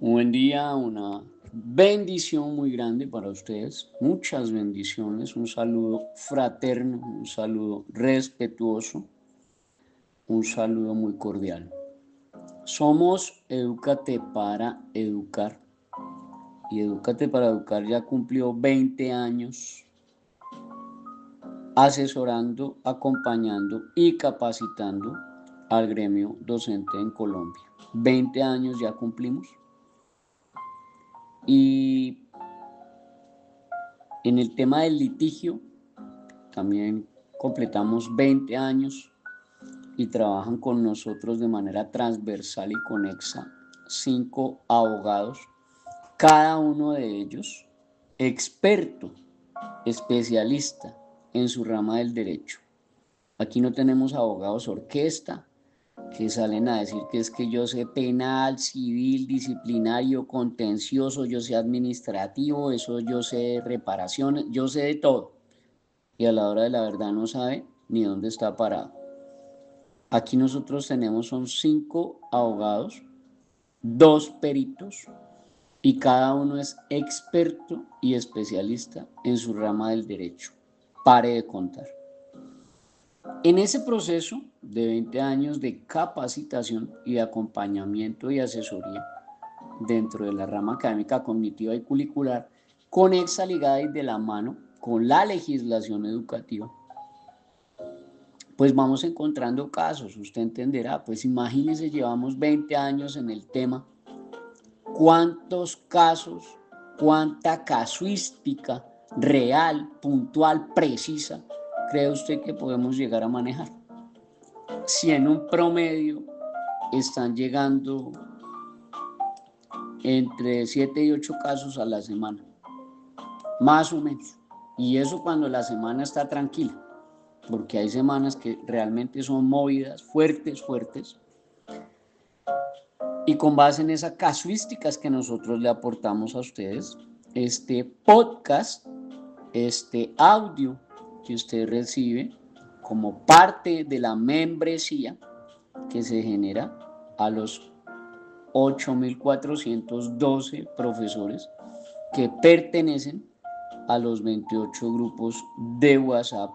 Un buen día, una bendición muy grande para ustedes, muchas bendiciones, un saludo fraterno, un saludo respetuoso, un saludo muy cordial. Somos Edúcate para Educar y Edúcate para Educar ya cumplió 20 años asesorando, acompañando y capacitando al gremio docente en Colombia. 20 años ya cumplimos. Y en el tema del litigio, también completamos 20 años y trabajan con nosotros de manera transversal y conexa 5 abogados, cada uno de ellos experto, especialista en su rama del derecho. Aquí no tenemos abogados orquesta que salen a decir que es que yo sé penal, civil, disciplinario, contencioso, yo sé administrativo, eso yo sé reparaciones, yo sé de todo. Y a la hora de la verdad no sabe ni dónde está parado. Aquí nosotros tenemos son 5 abogados, 2 peritos y cada uno es experto y especialista en su rama del derecho. Pare de contar. En ese proceso de 20 años de capacitación y de acompañamiento y asesoría dentro de la rama académica, cognitiva y curricular, conexa ligada y de la mano con la legislación educativa, pues vamos encontrando casos, usted entenderá, pues imagínese, llevamos 20 años en el tema, cuántos casos, cuánta casuística real, puntual, precisa, cree usted que podemos llegar a manejar. Si en un promedio están llegando entre 7 y 8 casos a la semana, más o menos, y eso cuando la semana está tranquila, porque hay semanas que realmente son movidas, fuertes, y con base en esas casuísticas que nosotros le aportamos a ustedes, este podcast, este audio que usted recibe como parte de la membresía que se genera a los 8.412 profesores que pertenecen a los 28 grupos de WhatsApp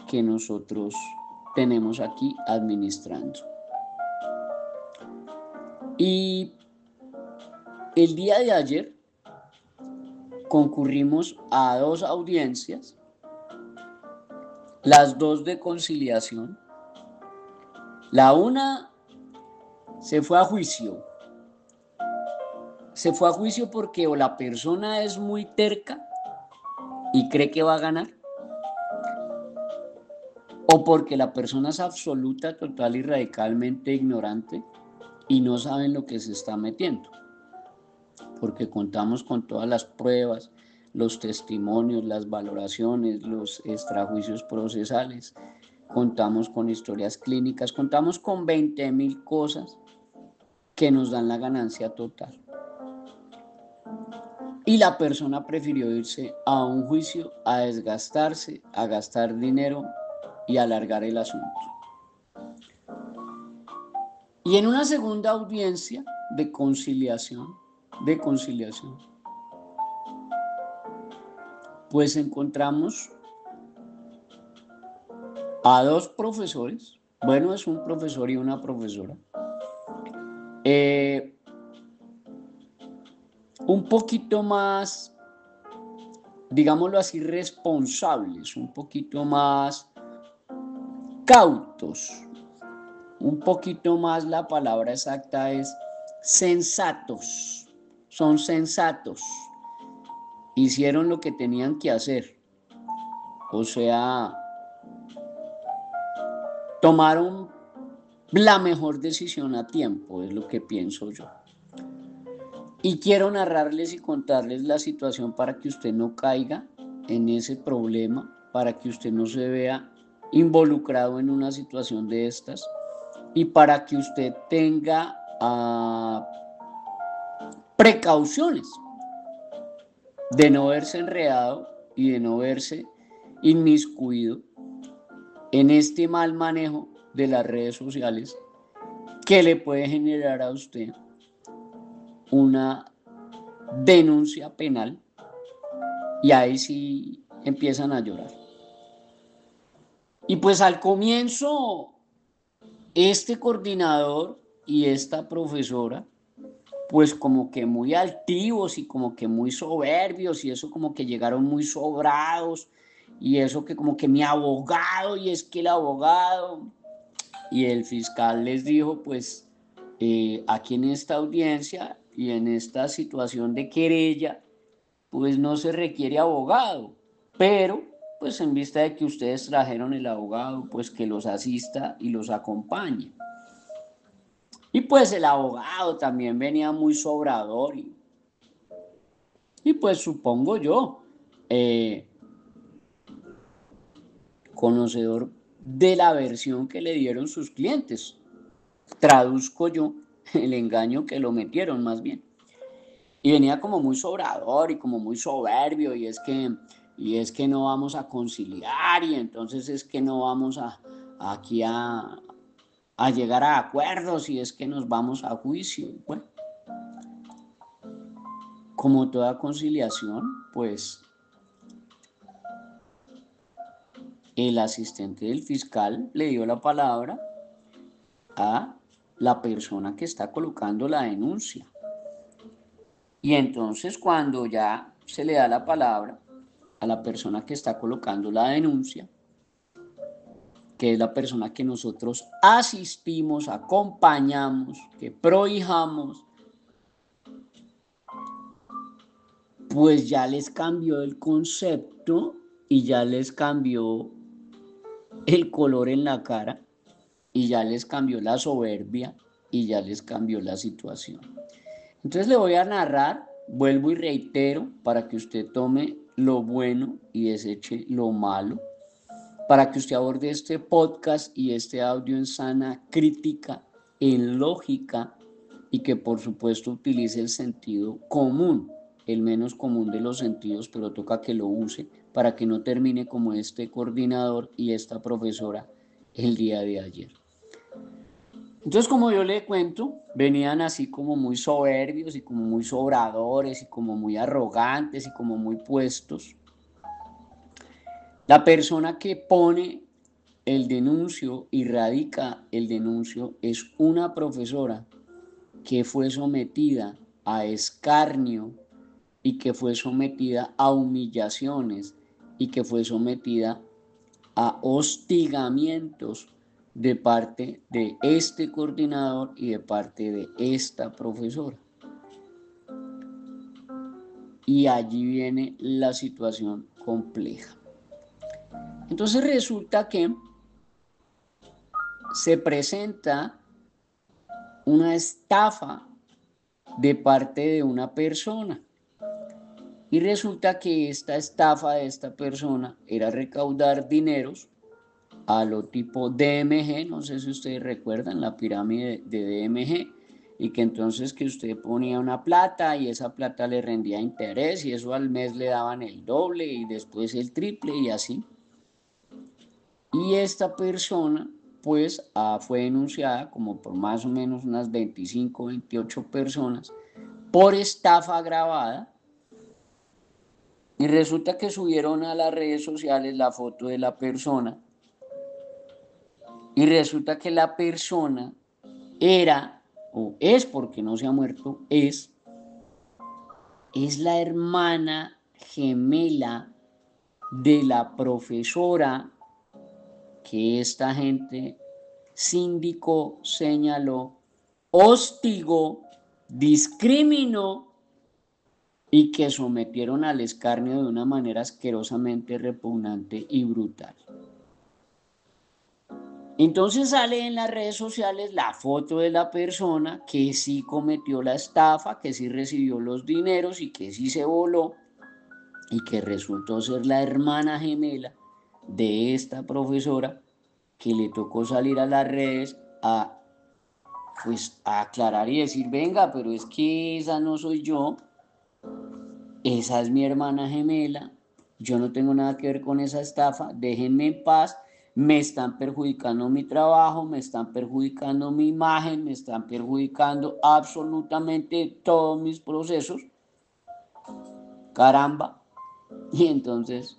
que nosotros tenemos aquí administrando. Y el día de ayer concurrimos a 2 audiencias, las 2 de conciliación. La una se fue a juicio. Se fue a juicio porque o la persona es muy terca y cree que va a ganar, o porque la persona es absoluta, total y radicalmente ignorante y no saben lo que se está metiendo, porque contamos con todas las pruebas, los testimonios, las valoraciones, los extrajuicios procesales, contamos con historias clínicas, contamos con 20.000 cosas que nos dan la ganancia total. Y la persona prefirió irse a un juicio, a desgastarse, a gastar dinero y alargar el asunto. Y en una segunda audiencia de conciliación, pues encontramos a 2 profesores, bueno, es un profesor y una profesora, un poquito más, digámoslo así, responsables, un poquito más cautos, un poquito más, la palabra exacta es sensatos, son sensatos, hicieron lo que tenían que hacer, o sea, tomaron la mejor decisión a tiempo, es lo que pienso yo. Y quiero narrarles y contarles la situación para que usted no caiga en ese problema, para que usted no se vea involucrado en una situación de estas y para que usted tenga precauciones de no verse enredado y de no verse inmiscuido en este mal manejo de las redes sociales que le puede generar a usted una denuncia penal y ahí sí empiezan a llorar. Y pues al comienzo, este coordinador y esta profesora, pues como que muy altivos y como que muy soberbios y eso como que llegaron muy sobrados y eso que como que mi abogado y es que el abogado y el fiscal les dijo pues aquí en esta audiencia y en esta situación de querella pues no se requiere abogado, pero pues en vista de que ustedes trajeron el abogado pues que los asista y los acompañe. Y pues el abogado también venía muy sobrador y pues supongo yo, eh, conocedor de la versión que le dieron sus clientes. Traduzco yo el engaño que lo metieron más bien. Y venía como muy sobrador y como muy soberbio y es que no vamos a conciliar y entonces es que no vamos aquí a llegar a acuerdos y es que nos vamos a juicio. Bueno, como toda conciliación, pues el asistente del fiscal le dio la palabra a la persona que está colocando la denuncia. Y entonces cuando ya se le da la palabra a la persona que está colocando la denuncia, que es la persona que nosotros asistimos, acompañamos, que prohijamos, pues ya les cambió el concepto y ya les cambió el color en la cara y ya les cambió la soberbia y ya les cambió la situación. Entonces le voy a narrar, vuelvo y reitero, para que usted tome lo bueno y deseche lo malo, para que usted aborde este podcast y este audio en sana crítica, en lógica y que por supuesto utilice el sentido común, el menos común de los sentidos, pero toca que lo use para que no termine como este coordinador y esta profesora el día de ayer. Entonces, como yo le cuento, venían así como muy soberbios y como muy sobradores y como muy arrogantes y como muy puestos. La persona que pone el denuncio y radica el denuncio es una profesora que fue sometida a escarnio y que fue sometida a humillaciones y que fue sometida a hostigamientos de parte de este coordinador y de parte de esta profesora. Y allí viene la situación compleja. Entonces resulta que se presenta una estafa de parte de una persona. Y resulta que esta estafa de esta persona era recaudar dineros a lo tipo DMG, no sé si ustedes recuerdan la pirámide de DMG, y que entonces que usted ponía una plata y esa plata le rendía interés y eso al mes le daban el doble y después el triple y así. Y esta persona pues fue denunciada como por más o menos unas 25, 28 personas por estafa agravada. Y resulta que subieron a las redes sociales la foto de la persona y resulta que la persona era, o es porque no se ha muerto, es la hermana gemela de la profesora que esta gente sindicó, señaló, hostigó, discriminó y que sometieron al escarnio de una manera asquerosamente repugnante y brutal. Entonces sale en las redes sociales la foto de la persona que sí cometió la estafa, que sí recibió los dineros y que sí se voló y que resultó ser la hermana gemela de esta profesora que le tocó salir a las redes pues, a aclarar y decir, venga, pero es que esa no soy yo, esa es mi hermana gemela, yo no tengo nada que ver con esa estafa, déjenme en paz, me están perjudicando mi trabajo, me están perjudicando mi imagen, me están perjudicando absolutamente todos mis procesos. Caramba. Y entonces,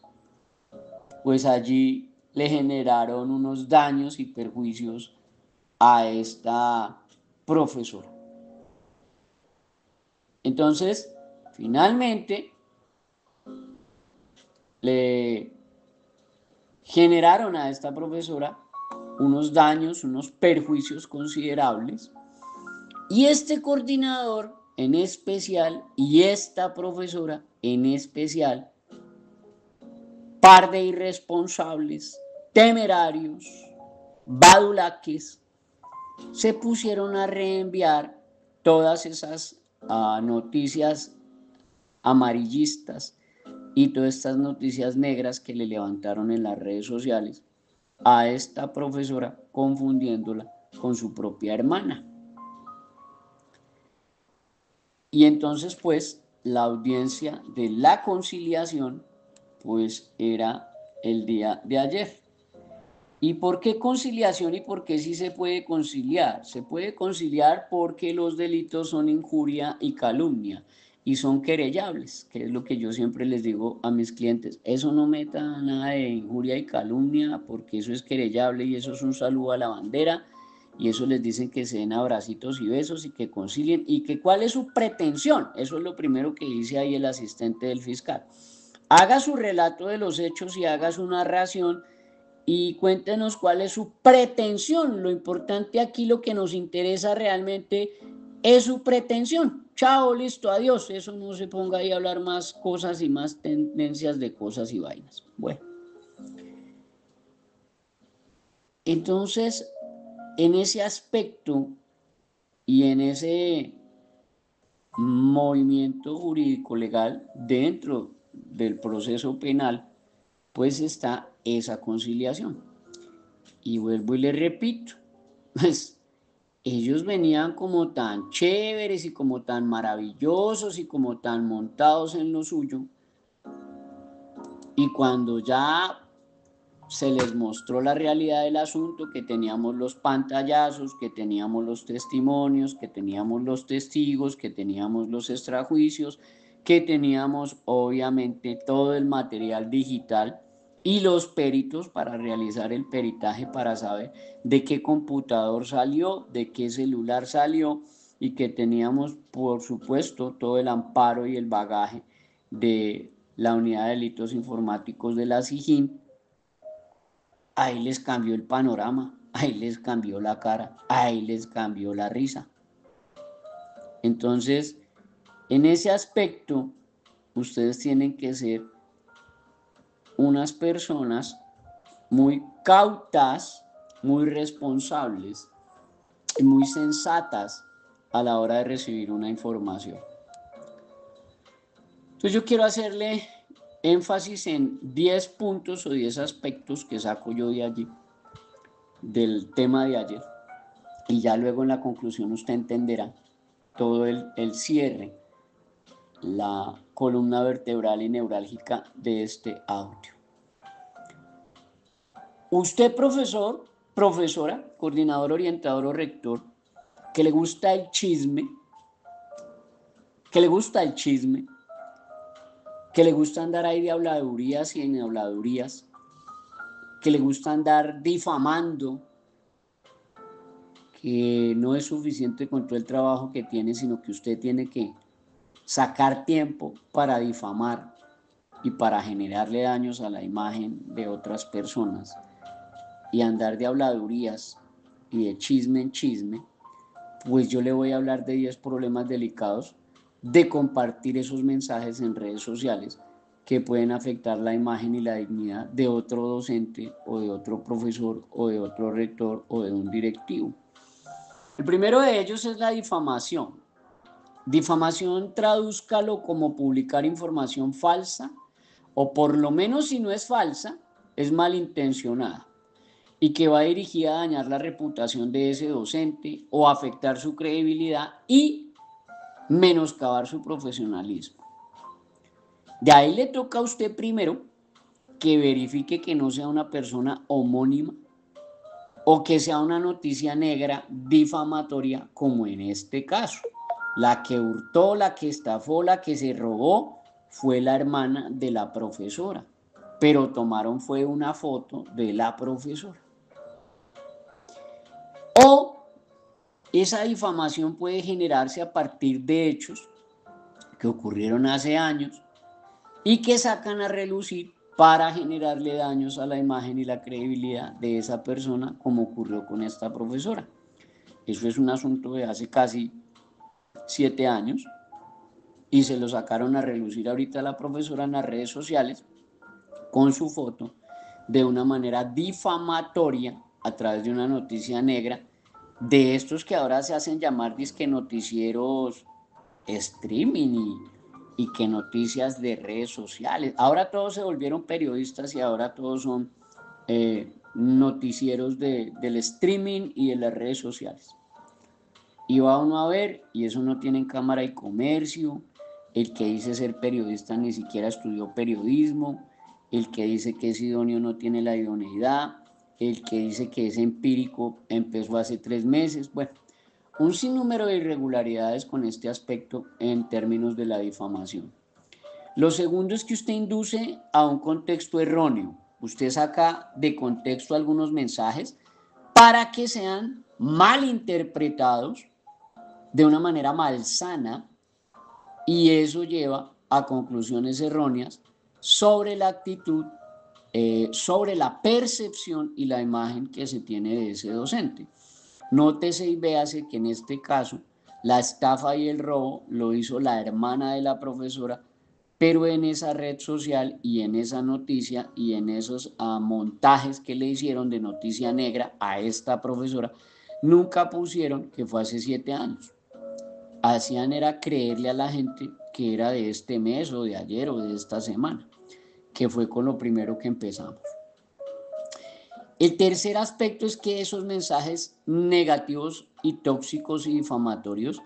pues allí le generaron unos daños y perjuicios a esta profesora. Entonces, finalmente, le generaron a esta profesora unos daños, unos perjuicios considerables, y este coordinador en especial y esta profesora en especial, par de irresponsables, temerarios, badulaques, se pusieron a reenviar todas esas noticias amarillistas y todas estas noticias negras que le levantaron en las redes sociales a esta profesora, confundiéndola con su propia hermana. Y entonces, pues, la audiencia de la conciliación, pues, era el día de ayer. ¿Y por qué conciliación y por qué sí se puede conciliar? Se puede conciliar porque los delitos son injuria y calumnia y son querellables, que es lo que yo siempre les digo a mis clientes. Eso no meta nada de injuria y calumnia porque eso es querellable y eso es un saludo a la bandera y eso les dicen que se den abracitos y besos y que concilien y que cuál es su pretensión. Eso es lo primero que dice ahí el asistente del fiscal. Haga su relato de los hechos y haga su narración y cuéntenos cuál es su pretensión. Lo importante aquí, lo que nos interesa realmente es su pretensión. Chao, listo, adiós. Eso no se ponga ahí a hablar más cosas y más tendencias de cosas y vainas. Bueno. Entonces, en ese aspecto y en ese movimiento jurídico legal dentro del proceso penal, pues está esa conciliación. Y vuelvo y le repito, pues ellos venían como tan chéveres y como tan maravillosos y como tan montados en lo suyo. Y cuando ya se les mostró la realidad del asunto, que teníamos los pantallazos, que teníamos los testimonios, que teníamos los testigos, que teníamos los extrajuicios, que teníamos obviamente todo el material digital y los peritos para realizar el peritaje para saber de qué computador salió, de qué celular salió y que teníamos por supuesto todo el amparo y el bagaje de la Unidad de Delitos Informáticos de la SIJIN. Ahí les cambió el panorama, ahí les cambió la cara, ahí les cambió la risa. Entonces, en ese aspecto, ustedes tienen que ser unas personas muy cautas, muy responsables y muy sensatas a la hora de recibir una información. Entonces yo quiero hacerle énfasis en 10 puntos o 10 aspectos que saco yo de allí, del tema de ayer, y ya luego en la conclusión usted entenderá todo el cierre, la columna vertebral y neurálgica de este audio. Usted, profesor, profesora, coordinador, orientador o rector, que le gusta el chisme, que le gusta andar ahí de habladurías y en habladurías, que le gusta andar difamando, que no es suficiente con todo el trabajo que tiene, sino que usted tiene que sacar tiempo para difamar y para generarle daños a la imagen de otras personas y andar de habladurías y de chisme en chisme, pues yo le voy a hablar de 10 problemas delicados de compartir esos mensajes en redes sociales que pueden afectar la imagen y la dignidad de otro docente o de otro profesor o de otro rector o de un directivo. El primero de ellos es la difamación. Difamación, tradúzcalo como publicar información falsa o por lo menos si no es falsa, es malintencionada y que va dirigida a dañar la reputación de ese docente o afectar su credibilidad y menoscabar su profesionalismo. De ahí le toca a usted primero que verifique que no sea una persona homónima o que sea una noticia negra difamatoria, como en este caso. La que hurtó, la que estafó, la que se robó fue la hermana de la profesora, pero tomaron fue una foto de la profesora. O esa difamación puede generarse a partir de hechos que ocurrieron hace años y que sacan a relucir para generarle daños a la imagen y la credibilidad de esa persona, como ocurrió con esta profesora. Eso es un asunto de hace casi 7 años y se lo sacaron a relucir ahorita a la profesora en las redes sociales con su foto de una manera difamatoria a través de una noticia negra de estos que ahora se hacen llamar disque noticieros streaming y que noticias de redes sociales. Ahora todos se volvieron periodistas y ahora todos son noticieros del streaming y de las redes sociales. Y va uno a ver, y eso no tiene cámara y comercio, el que dice ser periodista ni siquiera estudió periodismo, el que dice que es idóneo no tiene la idoneidad, el que dice que es empírico empezó hace 3 meses, bueno, un sinnúmero de irregularidades con este aspecto en términos de la difamación. Lo segundo es que usted induce a un contexto erróneo. Usted saca de contexto algunos mensajes para que sean malinterpretados de una manera malsana y eso lleva a conclusiones erróneas sobre la actitud, sobre la percepción y la imagen que se tiene de ese docente. Nótese y véase que en este caso la estafa y el robo lo hizo la hermana de la profesora, pero en esa red social y en esa noticia y en esos montajes que le hicieron de noticia negra a esta profesora, nunca pusieron que fue hace 7 años. Hacían era creerle a la gente que era de este mes o de ayer o de esta semana, que fue con lo primero que empezamos. El tercer aspecto es que esos mensajes negativos y tóxicos y difamatorios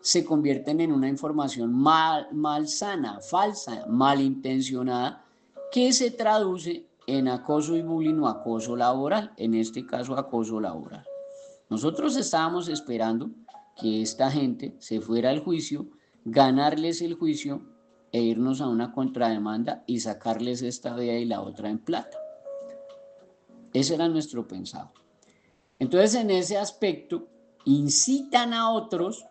se convierten en una información malsana, falsa, malintencionada, que se traduce en acoso y bullying o acoso laboral, en este caso acoso laboral. Nosotros estábamos esperando que esta gente se fuera al juicio, ganarles el juicio e irnos a una contrademanda y sacarles esta vía y la otra en plata. Ese era nuestro pensado. Entonces, en ese aspecto, incitan a otros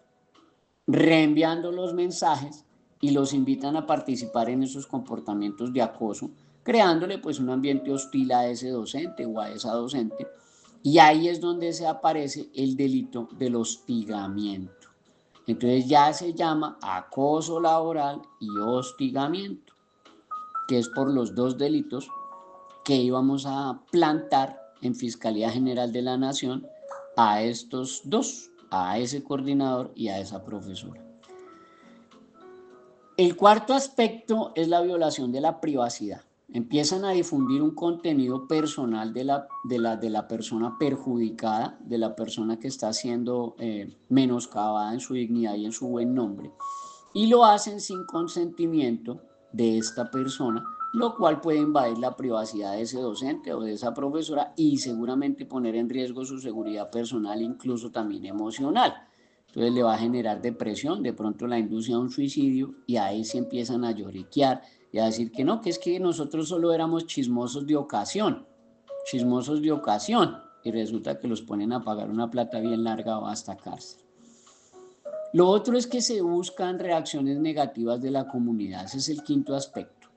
reenviando los mensajes y los invitan a participar en esos comportamientos de acoso, creándole pues un ambiente hostil a ese docente o a esa docente. Y ahí es donde se aparece el delito del hostigamiento. Entonces ya se llama acoso laboral y hostigamiento, que es por los dos delitos que íbamos a plantar en Fiscalía General de la Nación a estos dos, a ese coordinador y a esa profesora. El cuarto aspecto es la violación de la privacidad. Empiezan a difundir un contenido personal de la persona perjudicada, de la persona que está siendo menoscabada en su dignidad y en su buen nombre, y lo hacen sin consentimiento de esta persona, lo cual puede invadir la privacidad de ese docente o de esa profesora y seguramente poner en riesgo su seguridad personal, incluso también emocional. Entonces le va a generar depresión, de pronto la induce a un suicidio y ahí se empiezan a lloriquear y a decir que no, que es que nosotros solo éramos chismosos de ocasión, y resulta que los ponen a pagar una plata bien larga o hasta cárcel. Lo otro es que se buscan reacciones negativas de la comunidad, ese es el quinto aspecto.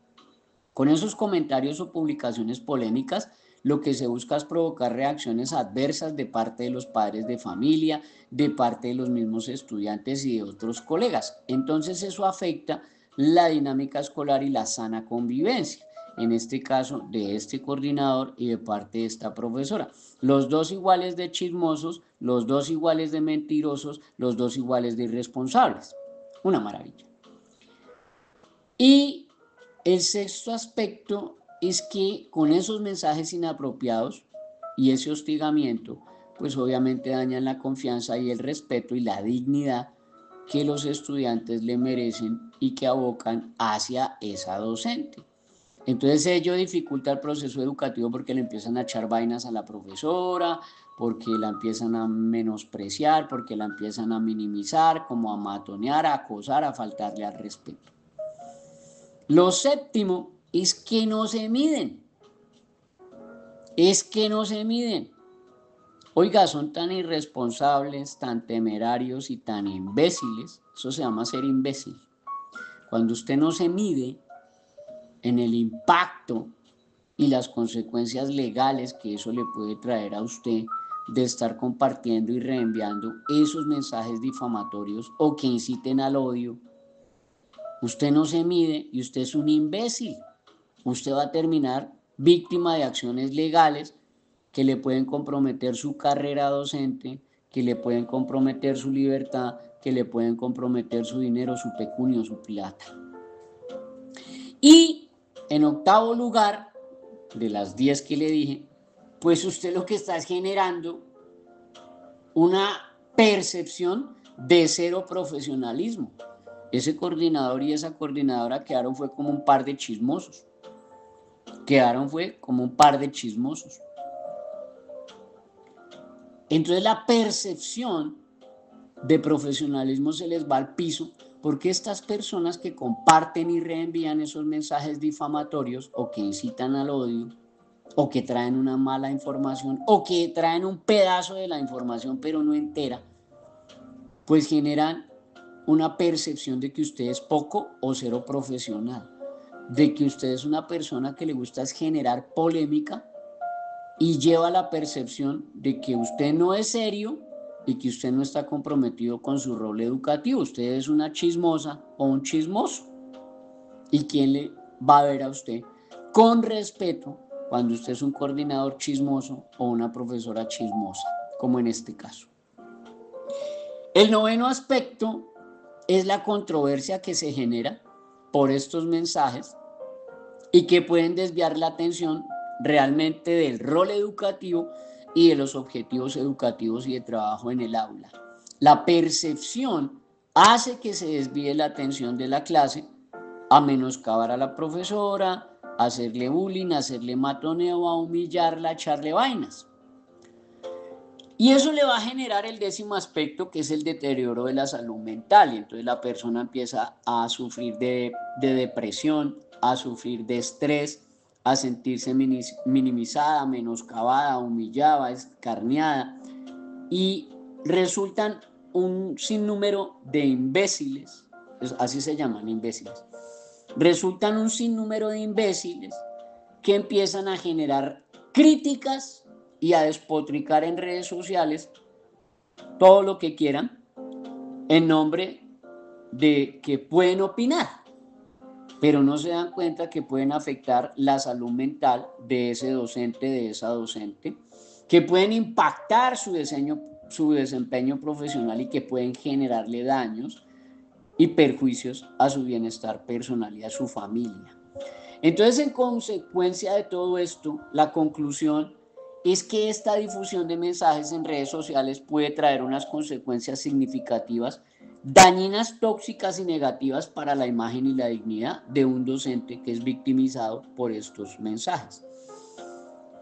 Con esos comentarios o publicaciones polémicas, lo que se busca es provocar reacciones adversas de parte de los padres de familia, de parte de los mismos estudiantes y de otros colegas. Entonces eso afecta la dinámica escolar y la sana convivencia, en este caso de este coordinador y de parte de esta profesora. Los dos iguales de chismosos, los dos iguales de mentirosos, los dos iguales de irresponsables. Una maravilla. Y el sexto aspecto es que con esos mensajes inapropiados y ese hostigamiento, pues obviamente dañan la confianza y el respeto y la dignidad que los estudiantes le merecen y que abocan hacia esa docente. Entonces ello dificulta el proceso educativo porque le empiezan a echar vainas a la profesora, porque la empiezan a menospreciar, porque la empiezan a minimizar, como a matonear, a acosar, a faltarle al respeto. Lo séptimo es que no se miden. Es que no se miden. Oiga, son tan irresponsables, tan temerarios y tan imbéciles. Eso se llama ser imbécil. Cuando usted no se mide en el impacto y las consecuencias legales que eso le puede traer a usted de estar compartiendo y reenviando esos mensajes difamatorios o que inciten al odio, usted no se mide y usted es un imbécil. Usted va a terminar víctima de acciones legales que le pueden comprometer su carrera docente, que le pueden comprometer su libertad, que le pueden comprometer su dinero, su pecunio, su plata. Y en octavo lugar, de las 10 que le dije, pues usted lo que está es generando una percepción de cero profesionalismo. Ese coordinador y esa coordinadora quedaron fue como un par de chismosos. Entonces la percepción de profesionalismo se les va al piso porque estas personas que comparten y reenvían esos mensajes difamatorios o que incitan al odio o que traen una mala información o que traen un pedazo de la información pero no entera, pues generan una percepción de que usted es poco o cero profesional, de que usted es una persona que le gusta generar polémica y lleva la percepción de que usted no es serio y que usted no está comprometido con su rol educativo. Usted es una chismosa o un chismoso. ¿Y quién le va a ver a usted con respeto cuando usted es un coordinador chismoso o una profesora chismosa, como en este caso? El noveno aspecto es la controversia que se genera por estos mensajes y que pueden desviar la atención realmente del rol educativo y de los objetivos educativos y de trabajo en el aula. La percepción hace que se desvíe la atención de la clase a menoscabar a la profesora, a hacerle bullying, a hacerle matoneo, a humillarla, a echarle vainas. Y eso le va a generar el décimo aspecto, que es el deterioro de la salud mental. Y entonces la persona empieza a sufrir de depresión, a sufrir de estrés, a sentirse minimizada, menoscabada, humillada, escarneada. Y resultan un sinnúmero de imbéciles, así se llaman, imbéciles. Resultan un sinnúmero de imbéciles que empiezan a generar críticas y a despotricar en redes sociales todo lo que quieran en nombre de que pueden opinar, pero no se dan cuenta que pueden afectar la salud mental de ese docente, de esa docente, que pueden impactar su desempeño profesional y que pueden generarle daños y perjuicios a su bienestar personal y a su familia. Entonces, en consecuencia de todo esto, la conclusión es que esta difusión de mensajes en redes sociales puede traer unas consecuencias significativas, dañinas, tóxicas y negativas para la imagen y la dignidad de un docente que es victimizado por estos mensajes.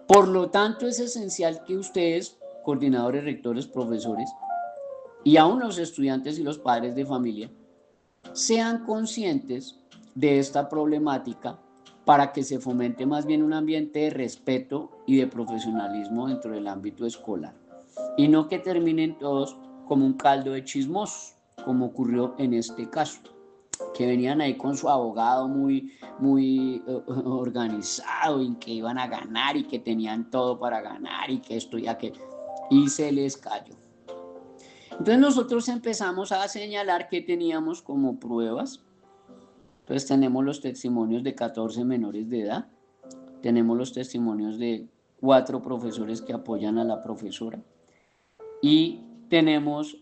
Por lo tanto, es esencial que ustedes, coordinadores, rectores, profesores, y aún los estudiantes y los padres de familia, sean conscientes de esta problemática para que se fomente más bien un ambiente de respeto y de profesionalismo dentro del ámbito escolar y no que terminen todos como un caldo de chismosos, como ocurrió en este caso, que venían ahí con su abogado muy organizado y que iban a ganar y que tenían todo para ganar y que esto y aquello, y se les cayó. Entonces nosotros empezamos a señalar que teníamos como pruebas. Entonces tenemos los testimonios de 14 menores de edad, tenemos los testimonios de 4 profesores que apoyan a la profesora y tenemos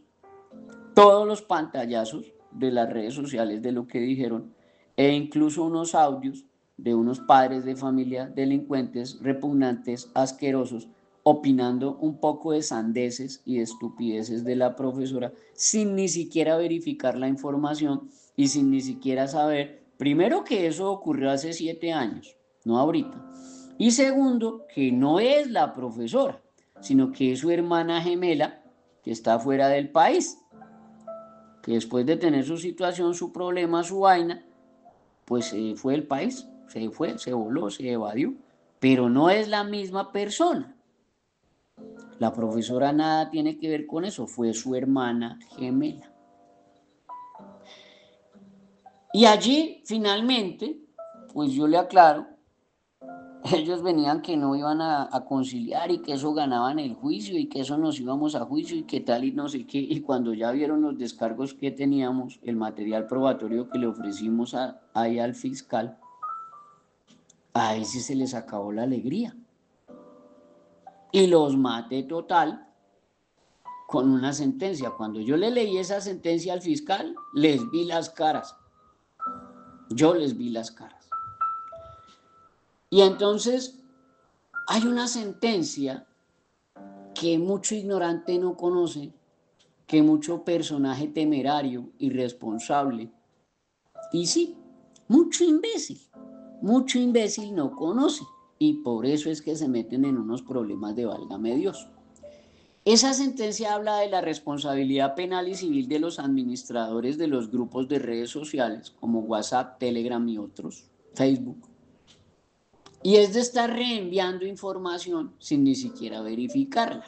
todos los pantallazos de las redes sociales de lo que dijeron e incluso unos audios de unos padres de familia delincuentes, repugnantes, asquerosos, opinando un poco de sandeces y de estupideces de la profesora sin ni siquiera verificar la información y sin ni siquiera saber, primero, que eso ocurrió hace 7 años no ahorita. Y segundo, que no es la profesora, sino que es su hermana gemela que está fuera del país, que después de tener su situación, su problema, su vaina, pues se fue del país, se fue, se voló, se evadió, pero no es la misma persona. La profesora nada tiene que ver con eso, fue su hermana gemela. Y allí, finalmente, pues yo le aclaro, ellos venían que no iban a conciliar y que eso ganaban el juicio y que eso nos íbamos a juicio y que tal y no sé qué. Y cuando ya vieron los descargos que teníamos, el material probatorio que le ofrecimos ahí al fiscal, a ese se les acabó la alegría. Y los maté total con una sentencia. Cuando yo le leí esa sentencia al fiscal, les vi las caras. Yo les vi las caras. Y entonces hay una sentencia que mucho ignorante no conoce, que mucho personaje temerario, irresponsable, y sí, mucho imbécil no conoce, y por eso es que se meten en unos problemas de válgame Dios. Esa sentencia habla de la responsabilidad penal y civil de los administradores de los grupos de redes sociales, como WhatsApp, Telegram y otros, Facebook. Y es de estar reenviando información sin ni siquiera verificarla.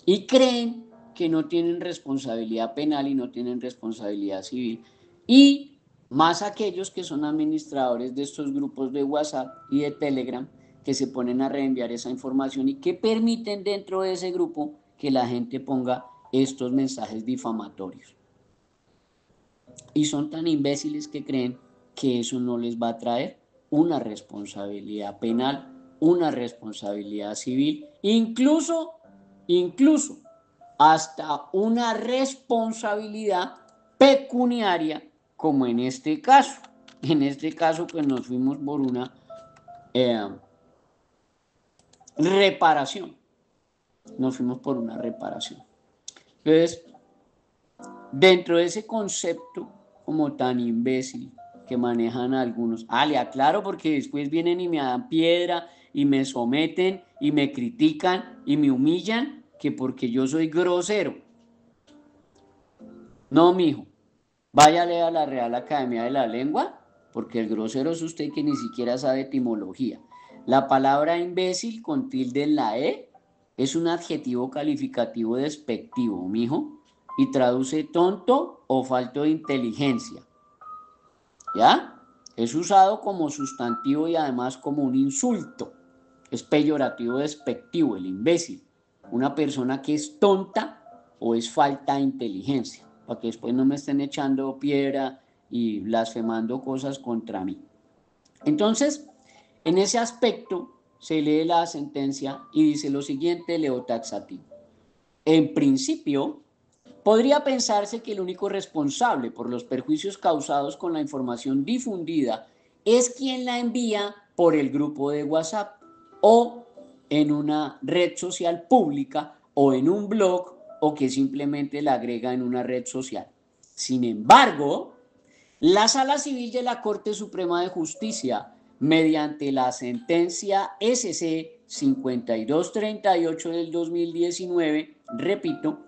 Y creen que no tienen responsabilidad penal y no tienen responsabilidad civil. Y más aquellos que son administradores de estos grupos de WhatsApp y de Telegram que se ponen a reenviar esa información y que permiten dentro de ese grupo que la gente ponga estos mensajes difamatorios. Y son tan imbéciles que creen que eso no les va a traer una responsabilidad penal, una responsabilidad civil, incluso hasta una responsabilidad pecuniaria, como en este caso. En este caso, pues nos fuimos por una reparación. Nos fuimos por una reparación. Entonces, dentro de ese concepto como tan imbécil que manejan algunos, le aclaro porque después vienen y me dan piedra y me someten y me critican y me humillan que porque yo soy grosero. No, mijo, váyale a la Real Academia de la Lengua, porque el grosero es usted que ni siquiera sabe etimología. La palabra imbécil con tilde en la E es un adjetivo calificativo despectivo, mijo, y traduce tonto o falto de inteligencia. ¿Ya? Es usado como sustantivo y además como un insulto. Es peyorativo despectivo, el imbécil. Una persona que es tonta o es falta de inteligencia, para que después no me estén echando piedra y blasfemando cosas contra mí. Entonces, en ese aspecto se lee la sentencia y dice lo siguiente, leo taxativo. En principio, podría pensarse que el único responsable por los perjuicios causados con la información difundida es quien la envía por el grupo de WhatsApp o en una red social pública o en un blog o que simplemente la agrega en una red social. Sin embargo, la Sala Civil de la Corte Suprema de Justicia, mediante la sentencia SC 5238 del 2019, repito,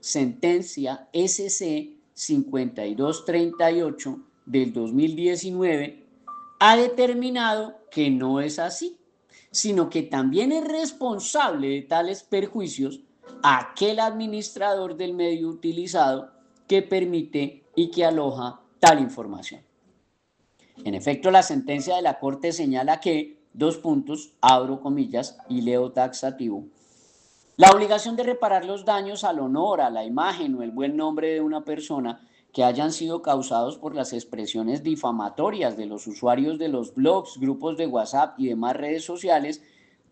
sentencia SC 5238 del 2019, ha determinado que no es así, sino que también es responsable de tales perjuicios aquel administrador del medio utilizado que permite y que aloja tal información. En efecto, la sentencia de la Corte señala que, abro comillas y leo taxativo, la obligación de reparar los daños al honor, a la imagen o el buen nombre de una persona que hayan sido causados por las expresiones difamatorias de los usuarios de los blogs, grupos de WhatsApp y demás redes sociales,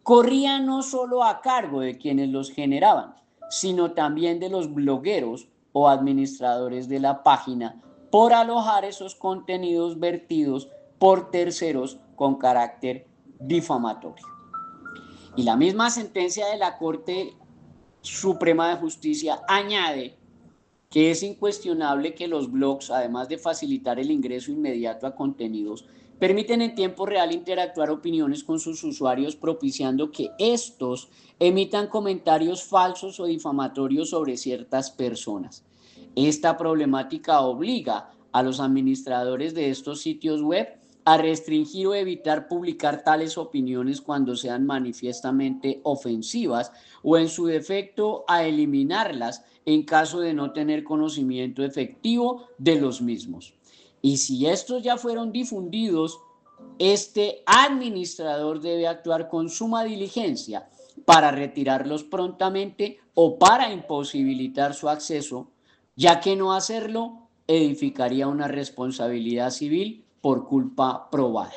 corría no solo a cargo de quienes los generaban, sino también de los blogueros o administradores de la página por alojar esos contenidos vertidos por terceros con carácter difamatorio. Y la misma sentencia de la Corte Suprema de Justicia añade que es incuestionable que los blogs, además de facilitar el ingreso inmediato a contenidos, permiten en tiempo real interactuar opiniones con sus usuarios, propiciando que estos emitan comentarios falsos o difamatorios sobre ciertas personas. Esta problemática obliga a los administradores de estos sitios web a restringir o evitar publicar tales opiniones cuando sean manifiestamente ofensivas o en su defecto a eliminarlas en caso de no tener conocimiento efectivo de los mismos. Y si estos ya fueron difundidos, este administrador debe actuar con suma diligencia para retirarlos prontamente o para imposibilitar su acceso, ya que no hacerlo edificaría una responsabilidad civil por culpa probada.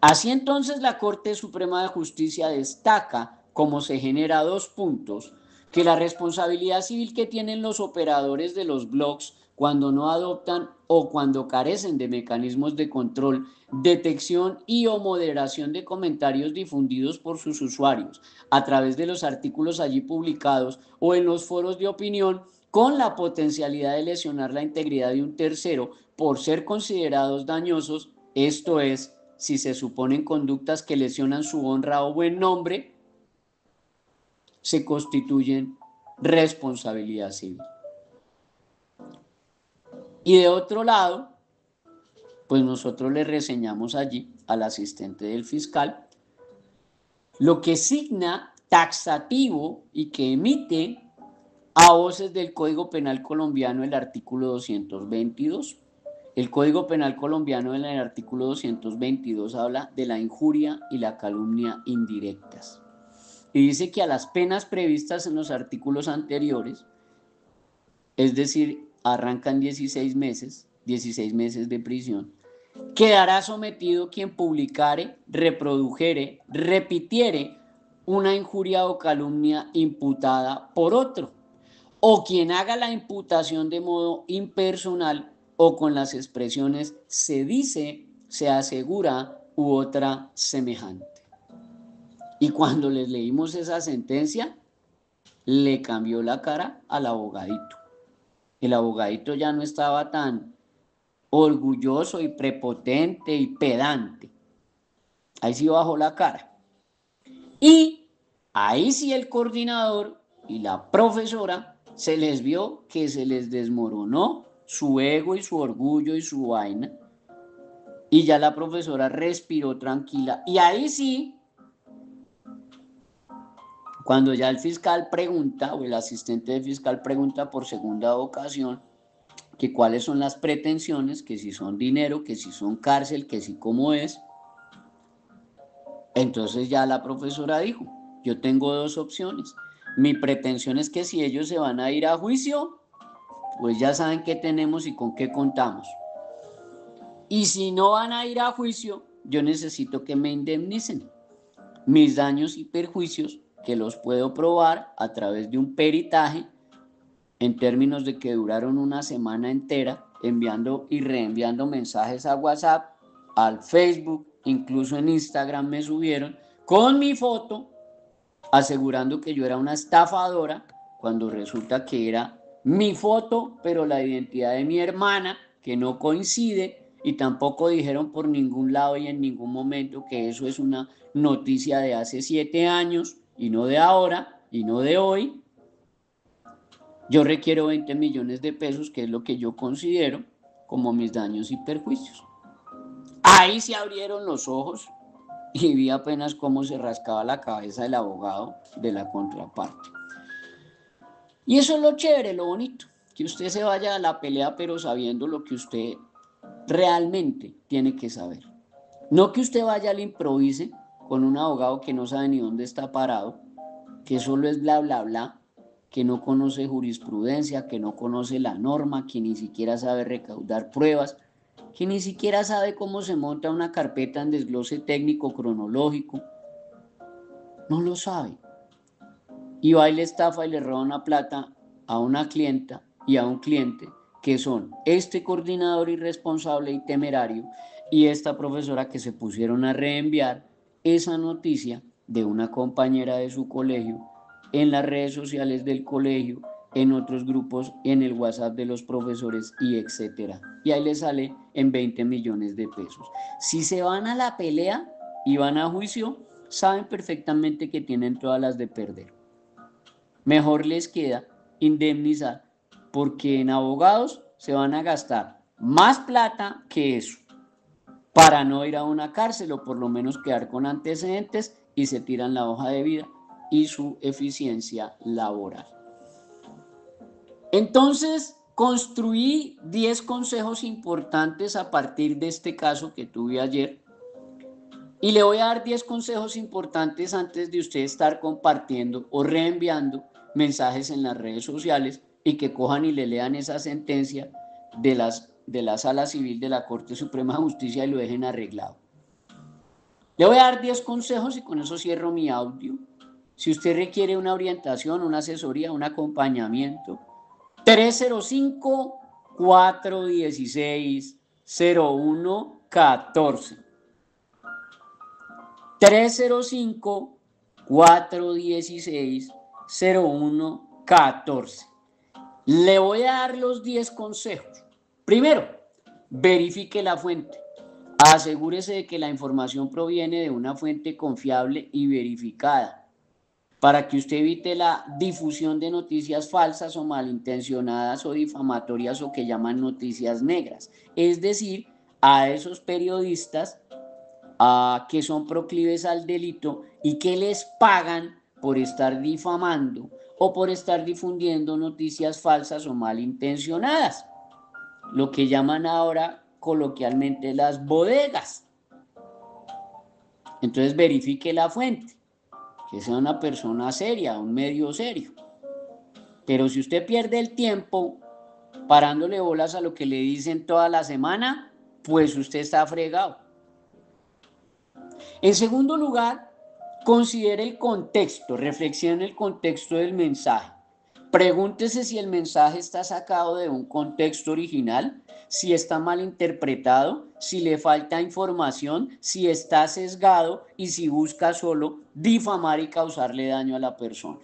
Así entonces la Corte Suprema de Justicia destaca, como se genera 2 puntos, que la responsabilidad civil que tienen los operadores de los blogs cuando no adoptan o cuando carecen de mecanismos de control, detección y o moderación de comentarios difundidos por sus usuarios a través de los artículos allí publicados o en los foros de opinión, con la potencialidad de lesionar la integridad de un tercero por ser considerados dañosos, esto es, si se suponen conductas que lesionan su honra o buen nombre, se constituyen responsabilidad civil. Y de otro lado, pues nosotros le reseñamos allí al asistente del fiscal lo que signa taxativo y que emite a voces del Código Penal colombiano el artículo 222. El Código Penal colombiano en el artículo 222 habla de la injuria y la calumnia indirectas. Y dice que a las penas previstas en los artículos anteriores, es decir, arrancan 16 meses de prisión, quedará sometido quien publicare, reprodujere, repitiere una injuria o calumnia imputada por otro, o quien haga la imputación de modo impersonal o con las expresiones se dice, se asegura u otra semejante. Y cuando les leímos esa sentencia, le cambió la cara al abogadito. El abogadito ya no estaba tan orgulloso y prepotente y pedante. Ahí sí bajó la cara. Y ahí sí el coordinador y la profesora se les vio que se les desmoronó su ego y su orgullo y su vaina. Y ya la profesora respiró tranquila. Y ahí sí, cuando ya el fiscal pregunta, o el asistente de fiscal pregunta por segunda ocasión, que cuáles son las pretensiones, que si son dinero, que si son cárcel, que si cómo es. Entonces ya la profesora dijo, yo tengo 2 opciones. Mi pretensión es que si ellos se van a ir a juicio, pues ya saben qué tenemos y con qué contamos. Y si no van a ir a juicio, yo necesito que me indemnicen mis daños y perjuicios, que los puedo probar a través de un peritaje, en términos de que duraron una semana entera enviando y reenviando mensajes a WhatsApp, al Facebook, incluso en Instagram me subieron con mi foto asegurando que yo era una estafadora, cuando resulta que era mi foto, pero la identidad de mi hermana, que no coincide, y tampoco dijeron por ningún lado y en ningún momento que eso es una noticia de hace 7 años y no de ahora y no de hoy. Yo requiero 20 millones de pesos, que es lo que yo considero como mis daños y perjuicios. Ahí se abrieron los ojos y vi apenas cómo se rascaba la cabeza el abogado de la contraparte. Y eso es lo chévere, lo bonito, que usted se vaya a la pelea pero sabiendo lo que usted realmente tiene que saber. No que usted vaya al improvise con un abogado que no sabe ni dónde está parado, que solo es bla, bla, bla, que no conoce jurisprudencia, que no conoce la norma, que ni siquiera sabe recaudar pruebas, que ni siquiera sabe cómo se monta una carpeta en desglose técnico cronológico. No lo sabe. Y va y le estafa y le roba una plata a una clienta y a un cliente, que son este coordinador irresponsable y temerario y esta profesora, que se pusieron a reenviar esa noticia de una compañera de su colegio en las redes sociales del colegio, en otros grupos, en el WhatsApp de los profesores y etcétera. Y ahí le sale en 20 millones de pesos. Si se van a la pelea y van a juicio, saben perfectamente que tienen todas las de perder. Mejor les queda indemnizar, porque en abogados se van a gastar más plata que eso, para no ir a una cárcel o por lo menos quedar con antecedentes y se tiran la hoja de vida y su eficiencia laboral. Entonces, construí 10 consejos importantes a partir de este caso que tuve ayer. Y le voy a dar 10 consejos importantes antes de usted estar compartiendo o reenviando mensajes en las redes sociales y que cojan y le lean esa sentencia de la Sala Civil de la Corte Suprema de Justicia y lo dejen arreglado. Le voy a dar 10 consejos y con eso cierro mi audio. Si usted requiere una orientación, una asesoría, un acompañamiento, 305-416-0114. 305-416-0114. Le voy a dar los 10 consejos. Primero, verifique la fuente. Asegúrese de que la información proviene de una fuente confiable y verificada, para que usted evite la difusión de noticias falsas o malintencionadas o difamatorias o que llaman noticias negras. Es decir, a esos periodistas que son proclives al delito y que les pagan por estar difamando o por estar difundiendo noticias falsas o malintencionadas, lo que llaman ahora coloquialmente las bodegas. Entonces verifique la fuente, que sea una persona seria, un medio serio. Pero si usted pierde el tiempo parándole bolas a lo que le dicen toda la semana, pues usted está fregado. En segundo lugar, considere el contexto, reflexione el contexto del mensaje. Pregúntese si el mensaje está sacado de un contexto original, si está mal interpretado, si le falta información, si está sesgado y si busca solo difamar y causarle daño a la persona.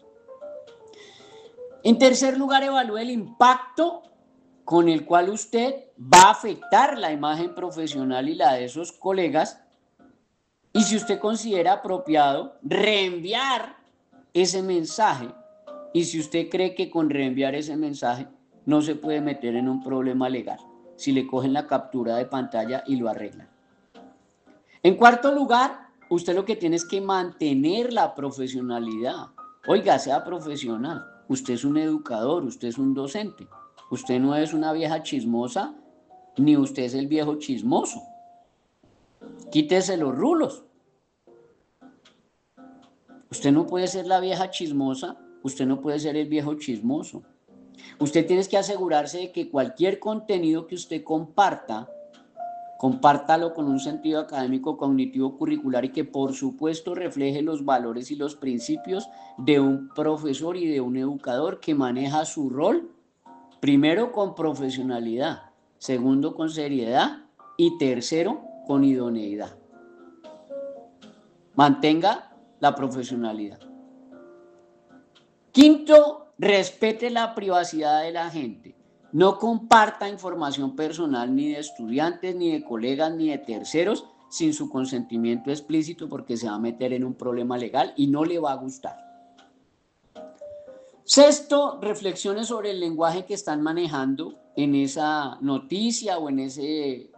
En tercer lugar, evalúe el impacto con el cual usted va a afectar la imagen profesional y la de esos colegas. Y si usted considera apropiado reenviar ese mensaje, y si usted cree que con reenviar ese mensaje no se puede meter en un problema legal, si le cogen la captura de pantalla y lo arreglan. En cuarto lugar, usted lo que tiene es que mantener la profesionalidad. Oiga, sea profesional. Usted es un educador, usted es un docente. Usted no es una vieja chismosa, ni usted es el viejo chismoso. Quítese los rulos. Usted no puede ser la vieja chismosa, usted no puede ser el viejo chismoso. Usted tiene que asegurarse de que cualquier contenido que usted comparta, compártalo con un sentido académico, cognitivo, curricular y que por supuesto refleje los valores y los principios de un profesor y de un educador que maneja su rol, primero con profesionalidad, segundo con seriedad y tercero con idoneidad. Mantenga la profesionalidad. Quinto, respete la privacidad de la gente. No comparta información personal ni de estudiantes, ni de colegas, ni de terceros sin su consentimiento explícito, porque se va a meter en un problema legal y no le va a gustar. Sexto, reflexione sobre el lenguaje que están manejando en esa noticia o en ese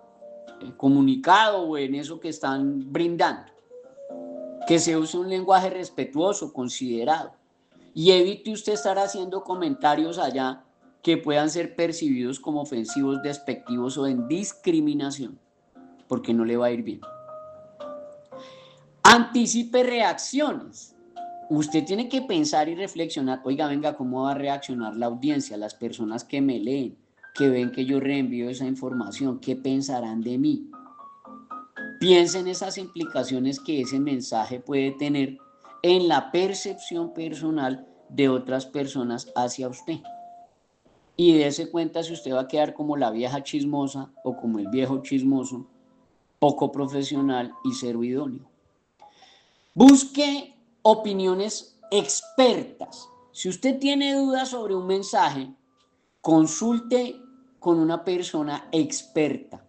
comunicado o en eso que están brindando. Que se use un lenguaje respetuoso, considerado. Y evite usted estar haciendo comentarios allá que puedan ser percibidos como ofensivos, despectivos o en discriminación, porque no le va a ir bien. Anticipe reacciones. Usted tiene que pensar y reflexionar, oiga, venga, ¿cómo va a reaccionar la audiencia, las personas que me leen, que ven que yo reenvío esa información? ¿Qué pensarán de mí? Piensa en esas implicaciones que ese mensaje puede tener en la percepción personal de otras personas hacia usted. Y dése cuenta si usted va a quedar como la vieja chismosa o como el viejo chismoso, poco profesional y cero idóneo. Busque opiniones expertas. Si usted tiene dudas sobre un mensaje, consulte con una persona experta.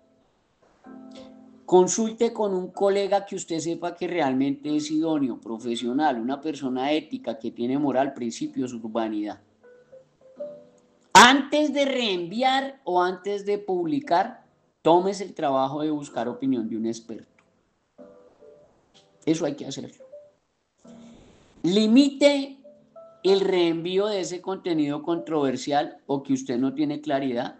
Consulte con un colega que usted sepa que realmente es idóneo, profesional, una persona ética que tiene moral, principios, urbanidad. Antes de reenviar o antes de publicar, tómese el trabajo de buscar opinión de un experto. Eso hay que hacerlo. Limite el reenvío de ese contenido controversial o que usted no tiene claridad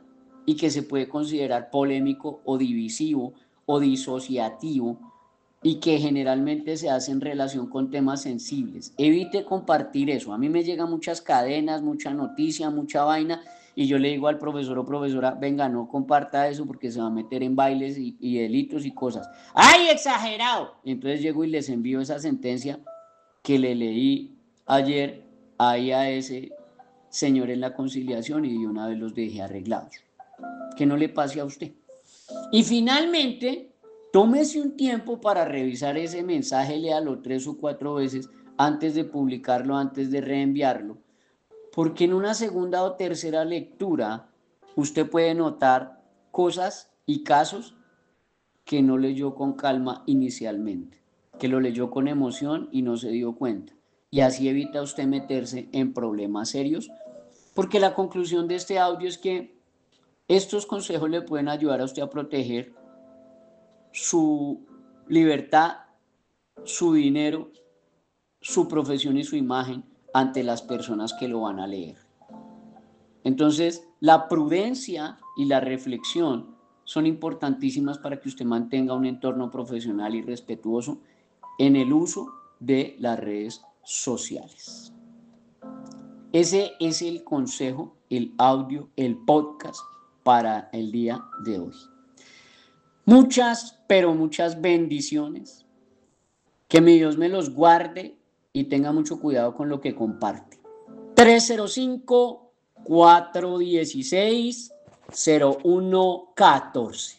y que se puede considerar polémico o divisivo o disociativo y que generalmente se hace en relación con temas sensibles. Evite compartir eso. A mí me llegan muchas cadenas, mucha noticia, mucha vaina y yo le digo al profesor o profesora, venga, no comparta eso porque se va a meter en bailes y delitos y cosas. ¡Ay, exagerado! Entonces llego y les envío esa sentencia que le leí ayer ahí a ese señor en la conciliación y de una vez los dejé arreglados. Que no le pase a usted. Y finalmente, tómese un tiempo para revisar ese mensaje, léalo 3 o 4 veces antes de publicarlo, antes de reenviarlo, porque en una segunda o tercera lectura usted puede notar cosas y casos que no leyó con calma inicialmente, que lo leyó con emoción y no se dio cuenta. Y así evita usted meterse en problemas serios, porque la conclusión de este audio es que estos consejos le pueden ayudar a usted a proteger su libertad, su dinero, su profesión y su imagen ante las personas que lo van a leer. Entonces, la prudencia y la reflexión son importantísimas para que usted mantenga un entorno profesional y respetuoso en el uso de las redes sociales. Ese es el consejo, el audio, el podcast para el día de hoy. Muchas, pero muchas bendiciones. Que mi Dios me los guarde y tenga mucho cuidado con lo que comparte. 305-416-0114.